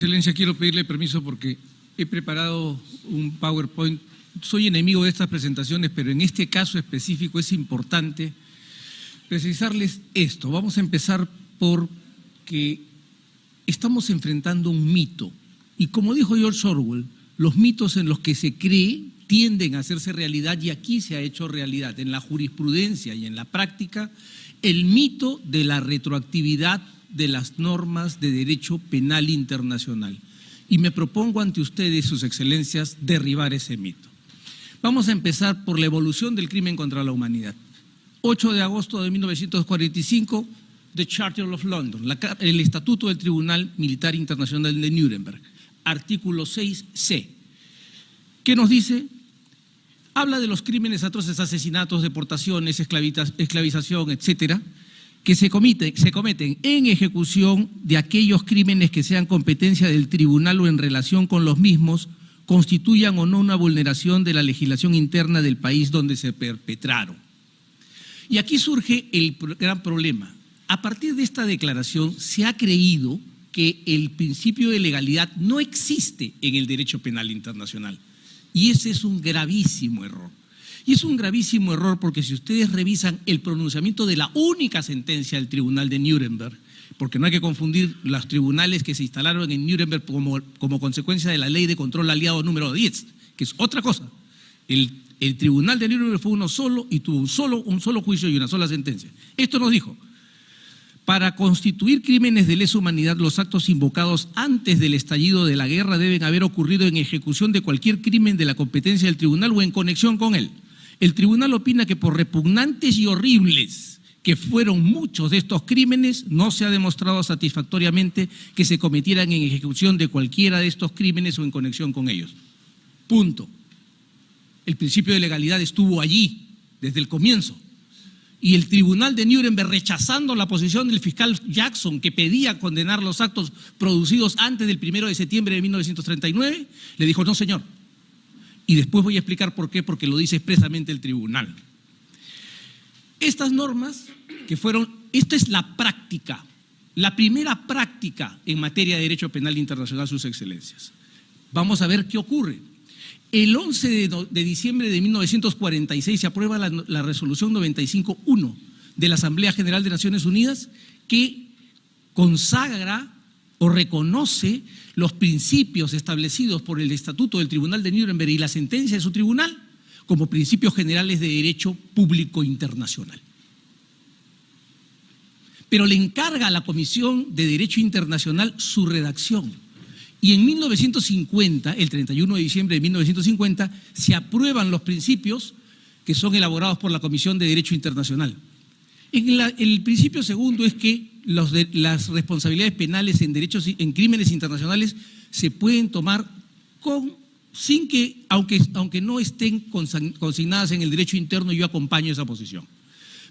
Excelencia, quiero pedirle permiso porque he preparado un PowerPoint. Soy enemigo de estas presentaciones, pero en este caso específico es importante precisarles esto. Vamos a empezar por que estamos enfrentando un mito. Y como dijo George Orwell, los mitos en los que se cree tienden a hacerse realidad, y aquí se ha hecho realidad. En la jurisprudencia y en la práctica, el mito de la retroactividad de las normas de derecho penal internacional. Y me propongo ante ustedes, sus excelencias, derribar ese mito. Vamos a empezar por la evolución del crimen contra la humanidad. 8 de agosto de 1945, The Charter of London, el Estatuto del Tribunal Militar Internacional de Nuremberg, artículo 6C. ¿Qué nos dice? Habla de los crímenes atroces, asesinatos, deportaciones, esclavización, etcétera, que se cometen en ejecución de aquellos crímenes que sean competencia del tribunal o en relación con los mismos, constituyan o no una vulneración de la legislación interna del país donde se perpetraron. Y aquí surge el gran problema. A partir de esta declaración se ha creído que el principio de legalidad no existe en el derecho penal internacional. Y ese es un gravísimo error. Y es un gravísimo error porque si ustedes revisan el pronunciamiento de la única sentencia del Tribunal de Nuremberg, porque no hay que confundir los tribunales que se instalaron en Nuremberg como consecuencia de la Ley de Control Aliado número 10, que es otra cosa. El Tribunal de Nuremberg fue uno solo y tuvo un solo juicio y una sola sentencia. Esto nos dijo: para constituir crímenes de lesa humanidad, los actos invocados antes del estallido de la guerra deben haber ocurrido en ejecución de cualquier crimen de la competencia del tribunal o en conexión con él. El tribunal opina que por repugnantes y horribles que fueron muchos de estos crímenes, no se ha demostrado satisfactoriamente que se cometieran en ejecución de cualquiera de estos crímenes o en conexión con ellos. Punto. El principio de legalidad estuvo allí desde el comienzo. Y el Tribunal de Nuremberg, rechazando la posición del fiscal Jackson, que pedía condenar los actos producidos antes del 1 de septiembre de 1939, le dijo: no, señor. Y después voy a explicar por qué, porque lo dice expresamente el tribunal. Estas normas esta es la práctica, la primera práctica en materia de derecho penal internacional, sus excelencias. Vamos a ver qué ocurre. El 11 de diciembre de 1946 se aprueba la resolución 95-1 de la Asamblea General de Naciones Unidas, que consagra o reconoce los principios establecidos por el Estatuto del Tribunal de Nuremberg y la sentencia de su tribunal como principios generales de derecho público internacional. Pero le encarga a la Comisión de Derecho Internacional su redacción. Y en 1950, el 31 de diciembre de 1950, se aprueban los principios que son elaborados por la Comisión de Derecho Internacional. El principio segundo es que las responsabilidades penales en crímenes internacionales se pueden tomar sin que, aunque no estén consignadas en el derecho interno. Yo acompaño esa posición.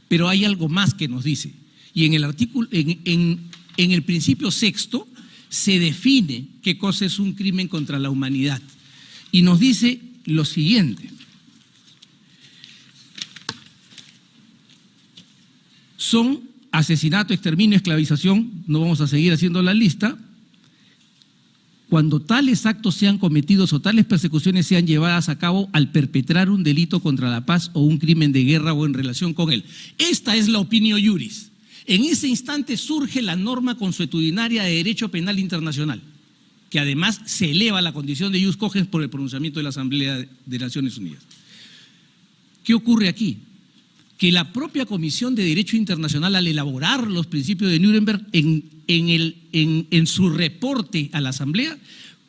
Pero hay algo más que nos dice. Y en el principio sexto se define qué cosa es un crimen contra la humanidad. Y nos dice lo siguiente: son asesinato, exterminio, esclavización, no vamos a seguir haciendo la lista, cuando tales actos sean cometidos o tales persecuciones sean llevadas a cabo al perpetrar un delito contra la paz o un crimen de guerra o en relación con él. Esta es la opinio iuris. En ese instante surge la norma consuetudinaria de derecho penal internacional, que además se eleva a la condición de ius cogens por el pronunciamiento de la Asamblea de Naciones Unidas. ¿Qué ocurre aquí? Que la propia Comisión de Derecho Internacional, al elaborar los principios de Nuremberg, en su reporte a la Asamblea,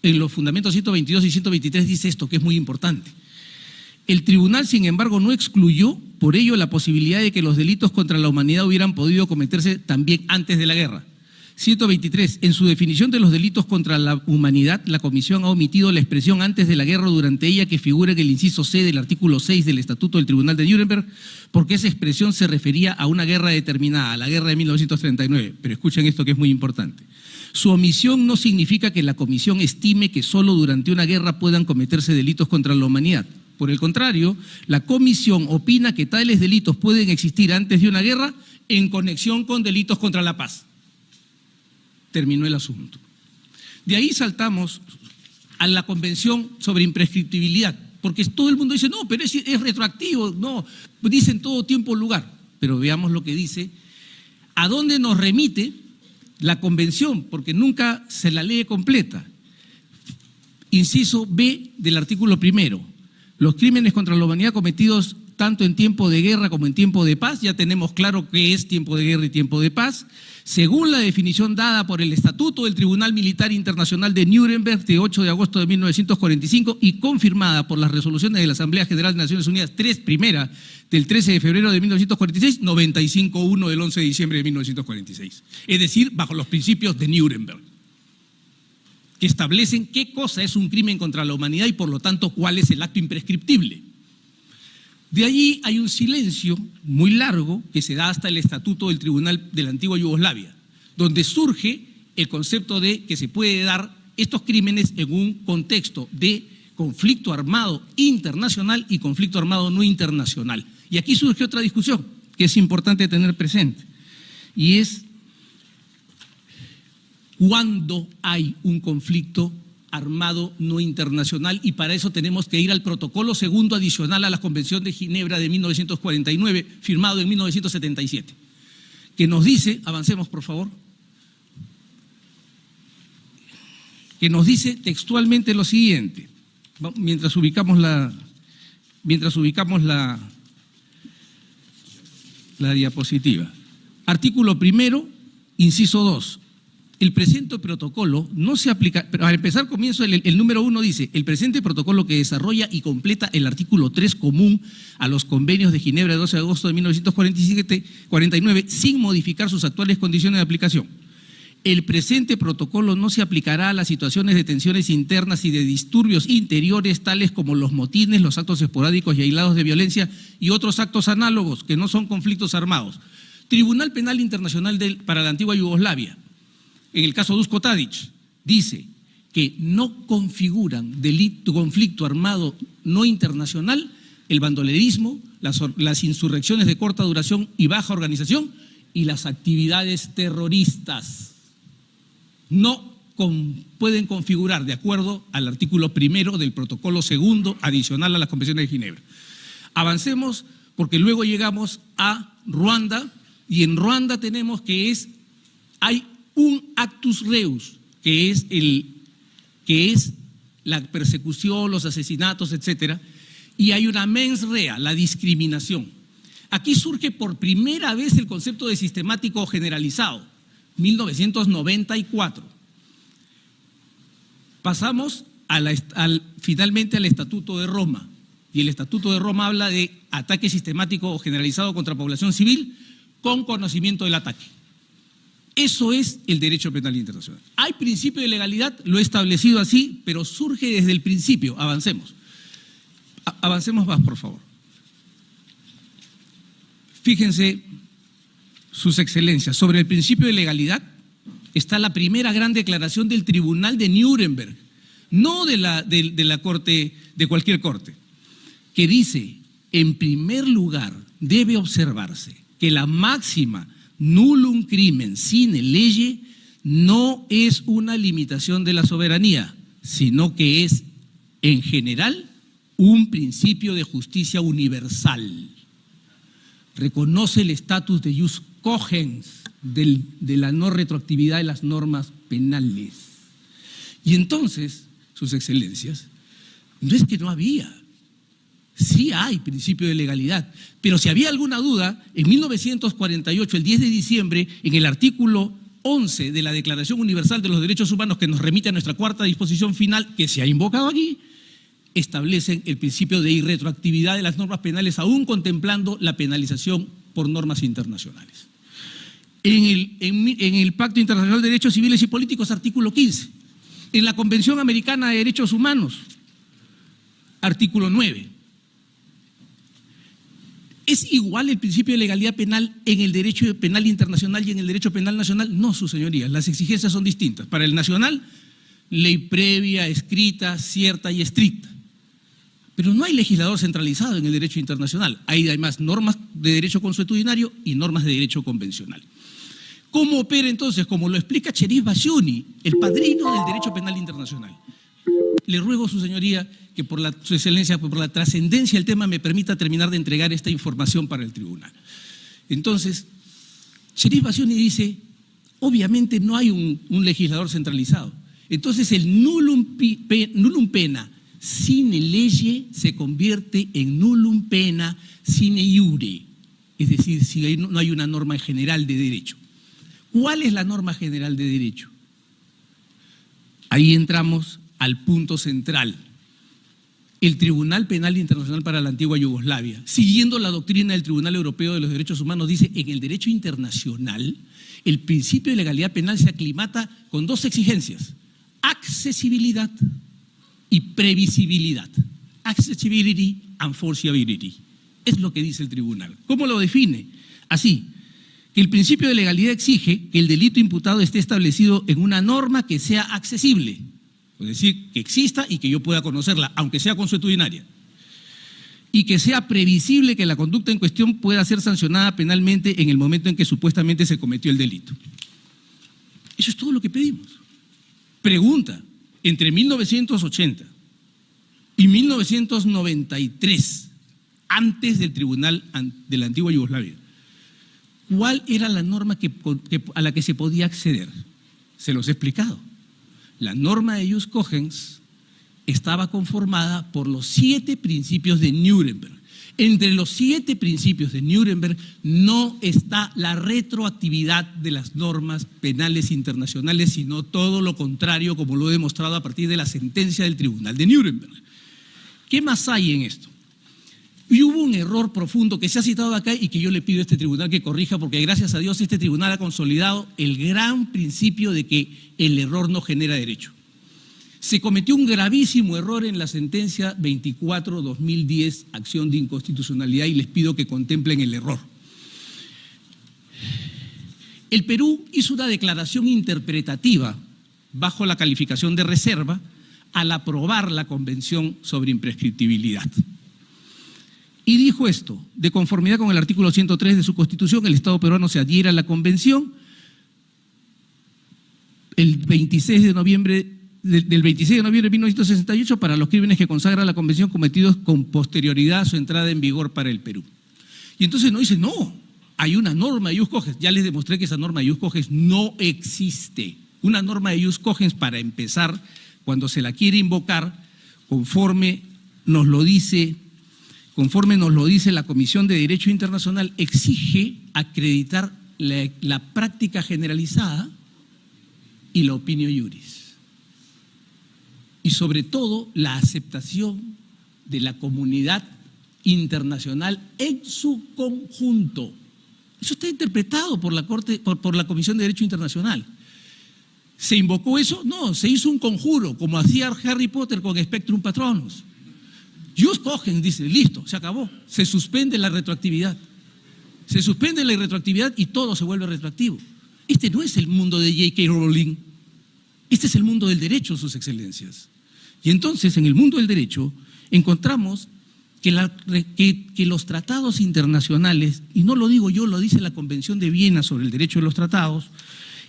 en los fundamentos 122 y 123 dice esto, que es muy importante. El tribunal, sin embargo, no excluyó por ello la posibilidad de que los delitos contra la humanidad hubieran podido cometerse también antes de la guerra. 123. En su definición de los delitos contra la humanidad, la Comisión ha omitido la expresión antes de la guerra o durante ella, que figura en el inciso C del artículo 6 del Estatuto del Tribunal de Nuremberg, porque esa expresión se refería a una guerra determinada, a la guerra de 1939. Pero escuchen esto, que es muy importante. Su omisión no significa que la Comisión estime que solo durante una guerra puedan cometerse delitos contra la humanidad. Por el contrario, la Comisión opina que tales delitos pueden existir antes de una guerra en conexión con delitos contra la paz. Terminó el asunto. De ahí saltamos a la Convención sobre Imprescriptibilidad, porque todo el mundo dice, no, pero es retroactivo, no, dice en todo tiempo lugar. Pero veamos lo que dice, a dónde nos remite la Convención, porque nunca se la lee completa. Inciso B del artículo 1. Los crímenes contra la humanidad cometidos tanto en tiempo de guerra como en tiempo de paz, ya tenemos claro qué es tiempo de guerra y tiempo de paz, según la definición dada por el Estatuto del Tribunal Militar Internacional de Nuremberg de 8 de agosto de 1945 y confirmada por las resoluciones de la Asamblea General de Naciones Unidas 3 primera del 13 de febrero de 1946, 95.1 del 11 de diciembre de 1946. Es decir, bajo los principios de Nuremberg, que establecen qué cosa es un crimen contra la humanidad y por lo tanto cuál es el acto imprescriptible. De allí hay un silencio muy largo que se da hasta el Estatuto del Tribunal de la Antigua Yugoslavia, donde surge el concepto de que se puede dar estos crímenes en un contexto de conflicto armado internacional y conflicto armado no internacional. Y aquí surge otra discusión que es importante tener presente, y es cuándo hay un conflicto armado no internacional, y para eso tenemos que ir al protocolo segundo adicional a la Convención de Ginebra de 1949, firmado en 1977, que nos dice, avancemos por favor, que nos dice textualmente lo siguiente, mientras ubicamos la diapositiva. Artículo 1, inciso 2. El presente protocolo no se aplica, pero al empezar comienzo el número 1 dice, el presente protocolo que desarrolla y completa el artículo 3 común a los convenios de Ginebra de 12 de agosto de 1949 sin modificar sus actuales condiciones de aplicación. El presente protocolo no se aplicará a las situaciones de tensiones internas y de disturbios interiores tales como los motines, los actos esporádicos y aislados de violencia y otros actos análogos que no son conflictos armados. Tribunal Penal Internacional para la Antigua Yugoslavia, en el caso Duško Tadić, dice que no configuran conflicto armado no internacional el bandolerismo, las insurrecciones de corta duración y baja organización y las actividades terroristas. No pueden configurar de acuerdo al artículo 1 del protocolo segundo adicional a las convenciones de Ginebra. Avancemos porque luego llegamos a Ruanda y en Ruanda tenemos que hay un actus reus, que es la persecución, los asesinatos, etcétera, y hay una mens rea, la discriminación. Aquí surge por primera vez el concepto de sistemático generalizado, 1994. Pasamos finalmente al Estatuto de Roma, y el Estatuto de Roma habla de ataque sistemático o generalizado contra población civil con conocimiento del ataque. Eso es el derecho penal internacional. Hay principio de legalidad, lo he establecido así, pero surge desde el principio. Avancemos. Avancemos más, por favor. Fíjense, sus excelencias, sobre el principio de legalidad está la primera gran declaración del Tribunal de Nuremberg, no de la corte, de cualquier corte, que dice, en primer lugar, debe observarse que la máxima nullum crimen sine lege no es una limitación de la soberanía, sino que es, en general, un principio de justicia universal. Reconoce el estatus de jus cogens, de la no retroactividad de las normas penales. Y entonces, sus excelencias, no es que no había, sí hay principio de legalidad, pero si había alguna duda, en 1948, el 10 de diciembre, en el artículo 11 de la Declaración Universal de los Derechos Humanos, que nos remite a nuestra cuarta disposición final, que se ha invocado aquí, establecen el principio de irretroactividad de las normas penales, aún contemplando la penalización por normas internacionales. En el Pacto Internacional de Derechos Civiles y Políticos, artículo 15. En la Convención Americana de Derechos Humanos, artículo 9. ¿Es igual el principio de legalidad penal en el derecho penal internacional y en el derecho penal nacional? No, sus señorías, las exigencias son distintas. Para el nacional, ley previa, escrita, cierta y estricta. Pero no hay legislador centralizado en el derecho internacional. Hay además normas de derecho consuetudinario y normas de derecho convencional. ¿Cómo opera entonces? Como lo explica Cherif Bassiouni, el padrino del derecho penal internacional. Le ruego, su señoría, que su excelencia, por la trascendencia del tema, me permita terminar de entregar esta información para el tribunal. Entonces, Cherif Bassiouni dice, obviamente no hay un legislador centralizado. Entonces el nullum pena sine lege se convierte en nullum pena sine iure, es decir, si no hay una norma general de derecho. ¿Cuál es la norma general de derecho? Ahí entramos al punto central. El Tribunal Penal Internacional para la antigua Yugoslavia, siguiendo la doctrina del Tribunal Europeo de los Derechos Humanos, dice en el derecho internacional el principio de legalidad penal se aclimata con dos exigencias: accesibilidad y previsibilidad. Accessibility and forcibility. Es lo que dice el tribunal. ¿Cómo lo define? Así, que el principio de legalidad exige que el delito imputado esté establecido en una norma que sea accesible, es decir, que exista y que yo pueda conocerla, aunque sea consuetudinaria, y que sea previsible que la conducta en cuestión pueda ser sancionada penalmente en el momento en que supuestamente se cometió el delito. Eso es todo lo que pedimos. Pregunta, entre 1980 y 1993, antes del Tribunal de la antigua Yugoslavia, ¿cuál era la norma a la que se podía acceder? Se los he explicado. La norma de ius cogens estaba conformada por los 7 principios de Nuremberg. Entre los 7 principios de Nuremberg no está la retroactividad de las normas penales internacionales, sino todo lo contrario, como lo he demostrado a partir de la sentencia del Tribunal de Nuremberg. ¿Qué más hay en esto? Y hubo un error profundo que se ha citado acá y que yo le pido a este tribunal que corrija, porque gracias a Dios este tribunal ha consolidado el gran principio de que el error no genera derecho. Se cometió un gravísimo error en la sentencia 24/2010, acción de inconstitucionalidad, y les pido que contemplen el error. El Perú hizo una declaración interpretativa bajo la calificación de reserva al aprobar la Convención sobre Imprescriptibilidad. Y dijo esto: de conformidad con el artículo 103 de su Constitución, el Estado peruano se adhiere a la Convención del 26 de noviembre de 1968 para los crímenes que consagra la Convención cometidos con posterioridad a su entrada en vigor para el Perú. Y entonces no dice, no, hay una norma de ius cogens. Ya les demostré que esa norma de ius cogens no existe. Una norma de ius cogens, para empezar, cuando se la quiere invocar, conforme nos lo dice la Comisión de Derecho Internacional, exige acreditar la práctica generalizada y la opinio iuris. Y sobre todo la aceptación de la comunidad internacional en su conjunto. Eso está interpretado por la Comisión de Derecho Internacional. ¿Se invocó eso? No, se hizo un conjuro, como hacía Harry Potter con Spectrum Patronus. Ius cogens, dice, listo, se acabó. Se suspende la retroactividad. Se suspende la retroactividad y todo se vuelve retroactivo. Este no es el mundo de J.K. Rowling. Este es el mundo del derecho, sus excelencias. Y entonces, en el mundo del derecho, encontramos que los tratados internacionales, y no lo digo yo, lo dice la Convención de Viena sobre el derecho de los tratados,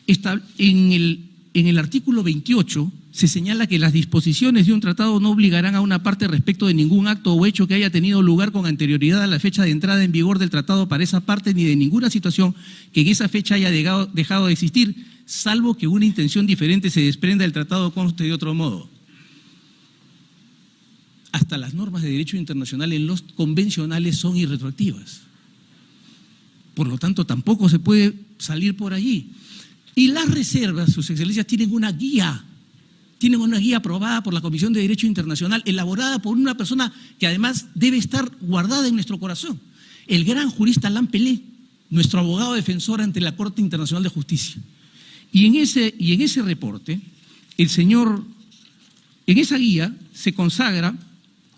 en el artículo 28 se señala que las disposiciones de un tratado no obligarán a una parte respecto de ningún acto o hecho que haya tenido lugar con anterioridad a la fecha de entrada en vigor del tratado para esa parte, ni de ninguna situación que en esa fecha haya dejado de existir, salvo que una intención diferente se desprenda del tratado o conste de otro modo. Hasta las normas de derecho internacional en los convencionales son irretroactivas. Por lo tanto, tampoco se puede salir por allí. Y las reservas, sus excelencias, tienen una guía aprobada por la Comisión de Derecho Internacional, elaborada por una persona que además debe estar guardada en nuestro corazón, el gran jurista Alain Pelé, nuestro abogado defensor ante la Corte Internacional de Justicia. Y en ese reporte, en esa guía se consagra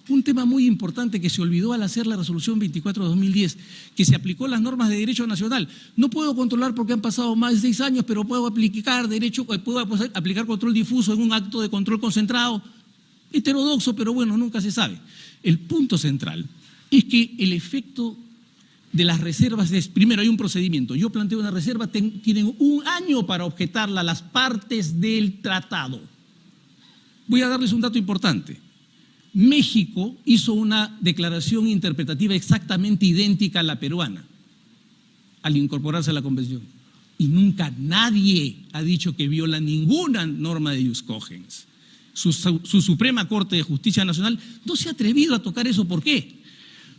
un tema muy importante que se olvidó al hacer la resolución 24/2010, que se aplicó las normas de derecho nacional. No puedo controlar porque han pasado más de 6 años, pero puedo aplicar control difuso en un acto de control concentrado, heterodoxo, pero bueno, nunca se sabe. El punto central es que el efecto de las reservas es, primero hay un procedimiento, yo planteo una reserva, tienen 1 año para objetarla las partes del tratado. Voy a darles un dato importante. México hizo una declaración interpretativa exactamente idéntica a la peruana al incorporarse a la convención. Y nunca nadie ha dicho que viola ninguna norma de ius cogens. Su Suprema Corte de Justicia Nacional no se ha atrevido a tocar eso. ¿Por qué?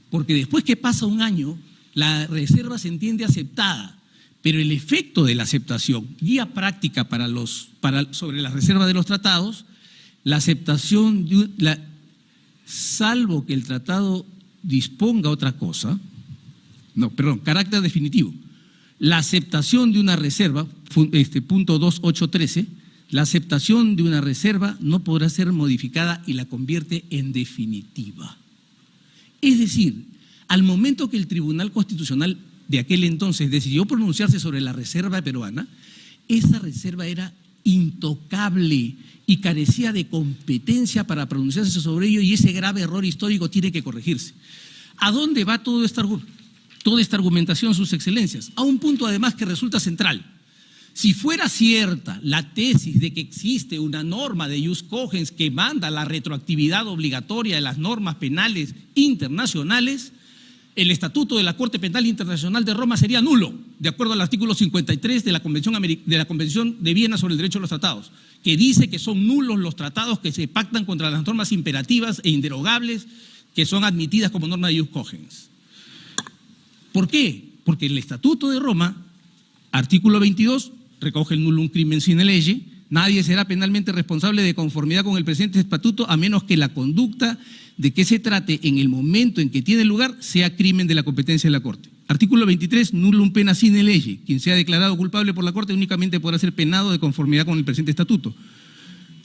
Porque después que pasa 1 año, la reserva se entiende aceptada, pero el efecto de la aceptación, guía práctica sobre la reserva de los tratados, la aceptación, salvo que el tratado disponga otra cosa, carácter definitivo, la aceptación de una reserva, punto 2.8.13, la aceptación de una reserva no podrá ser modificada y la convierte en definitiva. Es decir, al momento que el Tribunal Constitucional de aquel entonces decidió pronunciarse sobre la reserva peruana, esa reserva era intocable y carecía de competencia para pronunciarse sobre ello, y ese grave error histórico tiene que corregirse. ¿A dónde va toda esta argumentación, sus excelencias? A un punto además que resulta central. Si fuera cierta la tesis de que existe una norma de ius cogens que manda la retroactividad obligatoria de las normas penales internacionales, el Estatuto de la Corte Penal Internacional de Roma sería nulo, de acuerdo al artículo 53 de la Convención de Viena sobre el Derecho a los Tratados, que dice que son nulos los tratados que se pactan contra las normas imperativas e inderogables que son admitidas como norma de ius cogens. ¿Por qué? Porque el Estatuto de Roma, artículo 22, recoge el nullum crimen sine lege, nadie será penalmente responsable de conformidad con el presente estatuto a menos que la conducta de que se trate en el momento en que tiene lugar sea crimen de la competencia de la Corte. Artículo 23, nullum pena sine lege, quien sea declarado culpable por la Corte únicamente podrá ser penado de conformidad con el presente estatuto.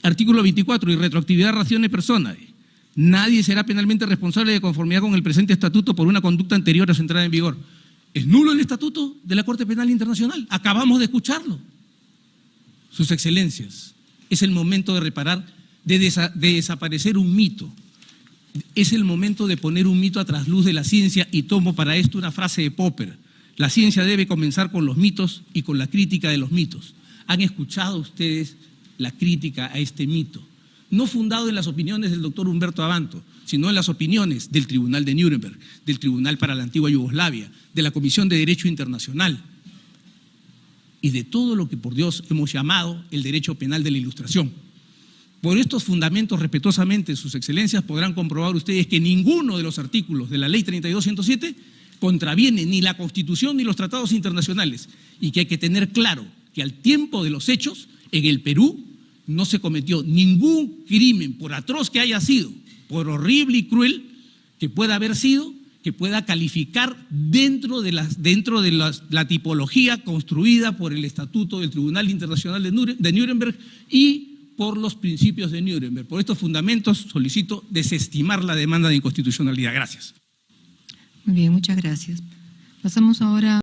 Artículo 24, irretroactividad ratione personae, nadie será penalmente responsable de conformidad con el presente estatuto por una conducta anterior a su entrada en vigor. ¿Es nulo el estatuto de la Corte Penal Internacional? Acabamos de escucharlo. Sus excelencias, es el momento de reparar, de desaparecer un mito. Es el momento de poner un mito a trasluz de la ciencia, y tomo para esto una frase de Popper: la ciencia debe comenzar con los mitos y con la crítica de los mitos. ¿Han escuchado ustedes la crítica a este mito? No fundado en las opiniones del doctor Humberto Abanto, sino en las opiniones del Tribunal de Nuremberg, del Tribunal para la Antigua Yugoslavia, de la Comisión de Derecho Internacional y de todo lo que por Dios hemos llamado el derecho penal de la Ilustración. Por estos fundamentos, respetuosamente, sus excelencias, podrán comprobar ustedes que ninguno de los artículos de la Ley 32.107 contraviene ni la Constitución ni los tratados internacionales, y que hay que tener claro que al tiempo de los hechos, en el Perú no se cometió ningún crimen, por atroz que haya sido, por horrible y cruel que pueda haber sido, que pueda calificar dentro de la tipología construida por el Estatuto del Tribunal Internacional de Nuremberg y por los principios de Nuremberg. Por estos fundamentos solicito desestimar la demanda de inconstitucionalidad. Gracias. Muy bien, muchas gracias. Pasamos ahora